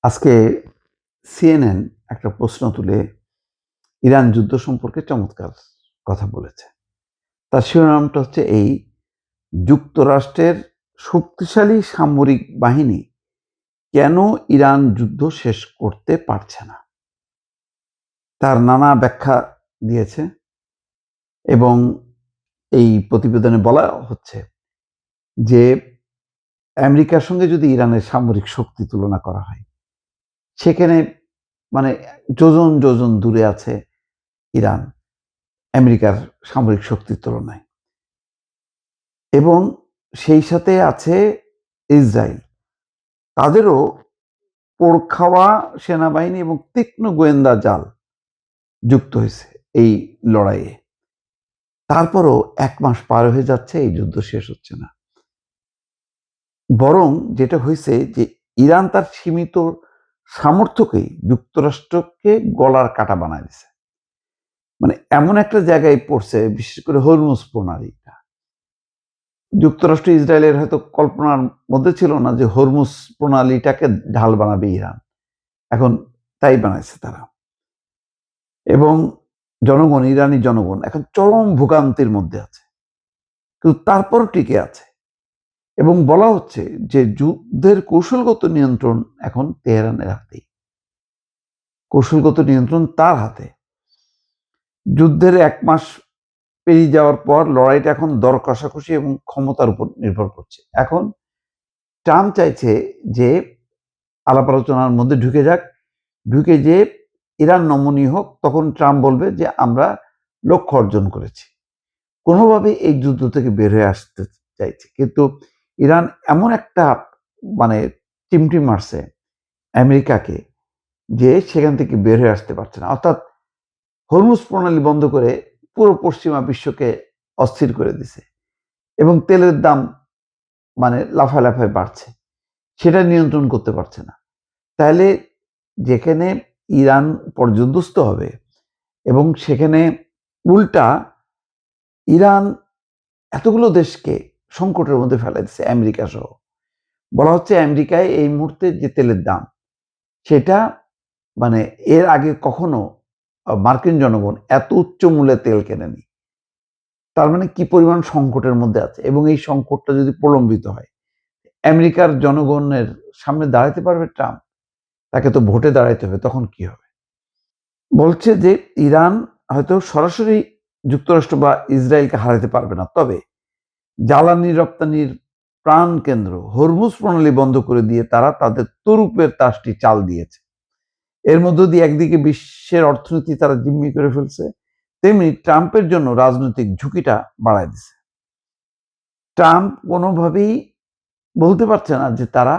আজকে সিএনএন একটা প্রশ্ন তুলে ইরান যুদ্ধ সম্পর্কে চমৎকার কথা বলেছে। তার শিরোনামটা হচ্ছে এই: যুক্তরাষ্ট্রের শক্তিশালী সামরিক বাহিনী কেন ইরান যুদ্ধ শেষ করতে পারছে না। তার নানা ব্যাখ্যা দিয়েছে এবং এই প্রতিবেদনে বলা হচ্ছে যে আমেরিকার সঙ্গে যদি ইরানের সামরিক শক্তি তুলনা করা হয়, সেখানে মানে যোজন যোজন দূরে আছে ইরান আমেরিকার সামরিক শক্তির তুলনায়। এবং সেই সাথে আছে ইসরায়েল। তাদেরও পোড় খাওয়া সেনাবাহিনী এবং তীক্ষ্ণ গোয়েন্দা জাল যুক্ত হয়েছে এই লড়াইয়ে। তারপরও ১ মাস পার হয়ে যাচ্ছে, এই যুদ্ধ শেষ হচ্ছে না। বরং যেটা হয়েছে যে ইরান তার সীমিত সামর্থ্যকেই যুক্তরাষ্ট্রকে গলার কাটা বানায় দিছে। মানে এমন একটা জায়গায় পড়ছে, বিশেষ করে হরমুজ প্রণালীটা। যুক্তরাষ্ট্র ইসরায়েলের হয়তো কল্পনার মধ্যে ছিল না যে হরমুজ প্রণালীটাকে ঢাল বানাবে ইরান। এখন তাই বানাইছে তারা। এবং জনগণ, ইরানি জনগণ এখন চরম ভোগান্তির মধ্যে আছে, কিন্তু তারপরও টিকে আছে। এবং বলা হচ্ছে যে যুদ্ধের কৌশলগত নিয়ন্ত্রণ এখন তেহরানের হাতেই। কৌশলগত নিয়ন্ত্রণ তার হাতে। যুদ্ধের ১ মাস পেরিয়ে যাওয়ার পর লড়াইটা এখন দর কষাকষি এবং ক্ষমতার উপর নির্ভর করছে। এখন ট্রাম্প চাইছে যে আলাপ আলোচনার মধ্যে ঢুকে যাক, ঢুকে যে ইরান নমনীয় হোক, তখন ট্রাম্প বলবে যে আমরা লক্ষ্য অর্জন করেছি। কোনোভাবে এই যুদ্ধ থেকে বের হয়ে আসতে চাইছে, কিন্তু ইরান এমন একটা মানে চিমটি মারছে আমেরিকাকে যে সেখান থেকে বের হয়ে আসতে পারছে না। অর্থাৎ হরমুজ প্রণালী বন্ধ করে পুরো পশ্চিমা বিশ্বকে অস্থির করে দিছে এবং তেলের দাম লাফায় লাফায় বাড়ছে, সেটা নিয়ন্ত্রণ করতে পারছে না। তাহলে যেখানে ইরান পর্যদস্ত হবে এবং সেখানে উল্টা ইরান এতগুলো দেশকে সংকটের মধ্যে ফেলে দিচ্ছে, আমেরিকা সহ। বলা হচ্ছে আমেরিকায় এই মুহূর্তে যে তেলের দাম, সেটা মানে এর আগে কখনো মার্কিন জনগণ এত উচ্চ মূল্যে তেল কেনেনি। তার মানে কি পরিমাণ সংকটের মধ্যে আছে, এবং এই সংকটটা যদি প্রলম্বিত হয়, আমেরিকার জনগণের সামনে দাঁড়াতে পারবে ট্রাম্প? তাকে তো ভোটে দাঁড়াইতে হবে, তখন কি হবে? বলছে যে ইরান হয়তো সরাসরি যুক্তরাষ্ট্র বা ইসরায়েলকে হারাতে পারবে না, তবে জ্বালানি রপ্তানির প্রাণ কেন্দ্র হরমুজ প্রণালী বন্ধ করে দিয়ে তারা তাদের তরুপের তাসটি চাল দিয়েছে। এর মধ্য দিয়ে একদিকে বিশ্বের অর্থনীতি তারা জিম্মি করে ফেলছে, তেমনি ট্রাম্পের জন্য রাজনৈতিক ঝুঁকিটা বাড়ায় দিছে। ট্রাম্প কোনোভাবেই বলতে পারছে না যে তারা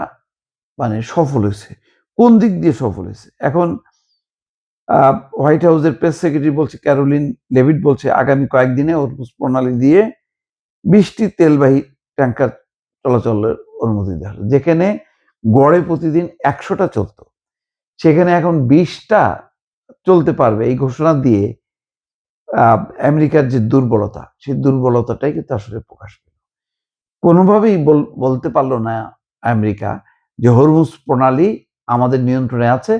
সফল হয়েছে, কোন দিক দিয়ে সফল হয়েছে। এখন হোয়াইট হাউসের প্রেস সেক্রেটারি বলছে, ক্যারোলিন লেভিট বলছে, আগামী কয়েকদিনে হরমুজ প্রণালী দিয়ে ২০টি তেলবাহী ট্যাঙ্কার চলাচলের অনুমতি দেওয়া হলো। যেখানে গড়ে প্রতিদিন ১০০টা চলতো, সেখানে এখন ২০টা চলতে পারবে। এই ঘোষণা দিয়ে আমেরিকার যে দুর্বলতা, সেই দুর্বলতাটাই কিন্তু আসলে প্রকাশ পেল। কোনোভাবেই বলতে পারল না আমেরিকা যে হরমুজ প্রণালী আমাদের নিয়ন্ত্রণে আছে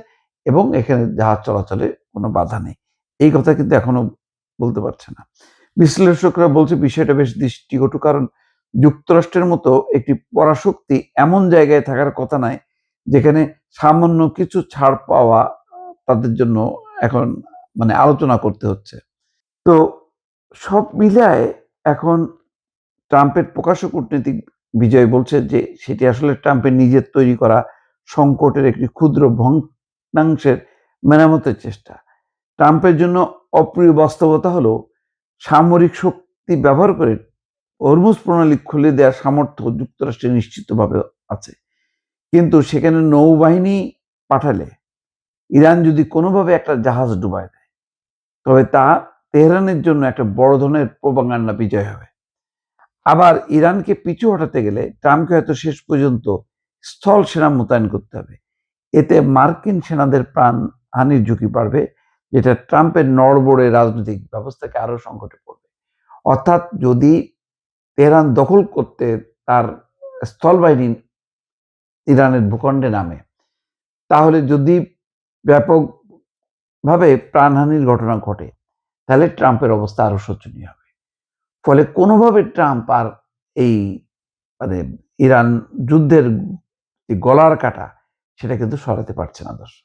এবং এখানে জাহাজ চলাচলে কোনো বাধা নেই। এই কথা কিন্তু এখনো বলতে পারছে না। বিশ্লেষকরা বলছে বিষয়টা বেশ দৃষ্টিকটু, কারণ যুক্তরাষ্ট্রের মতো একটি পরাশক্তি এমন জায়গায় থাকার কথা নয় যেখানে সামান্য কিছু ছাড় পাওয়া তাদের জন্য এখন আলোচনা করতে হচ্ছে। তো সব মিলায় এখন ট্রাম্পের প্রকাশ্য কূটনৈতিক বিজয় বলছে যে সেটি আসলে ট্রাম্পের নিজের তৈরি করা সংকটের একটি ক্ষুদ্র ভগ্নাংশের মেরামতের চেষ্টা। ট্রাম্পের জন্য অপ্রিয় বাস্তবতা হলো সামরিক শক্তি ব্যবহার করে হরমুজ প্রণালী খুলে দেওয়ার সামর্থ্য যুক্তরাষ্ট্রের নিশ্চিতভাবে আছে, কিন্তু সেখানে নৌবাহিনী পাঠালে ইরান যদি কোনোভাবে একটা জাহাজ ডুবায় দেয়, তবে তা তেহরানের জন্য একটা বড় ধরনের প্রোপাগান্ডা বিজয় হবে। আবার ইরানকে পিছু হটাতে গেলে ট্রাম্পকে হয়তো শেষ পর্যন্ত স্থল সেনা মোতায়েন করতে হবে। এতে মার্কিন সেনাদের প্রাণ হানির ঝুঁকি বাড়বে, যেটা ট্রাম্পের নড়বড়ে রাজনৈতিক ব্যবস্থাকে আরো সংকটে পড়বে। অর্থাৎ যদি তেহরান দখল করতে তার স্থল বাহিনী ইরানের ভূখণ্ডে নামে, তাহলে যদি ব্যাপকভাবে প্রাণহানির ঘটনা ঘটে, তাহলে ট্রাম্পের অবস্থা আরো শোচনীয় হবে। ফলে কোনোভাবে ট্রাম্প আর এই মানে ইরান যুদ্ধের যে গলার কাটা, সেটা কিন্তু সরাতে পারছে না দর্শক।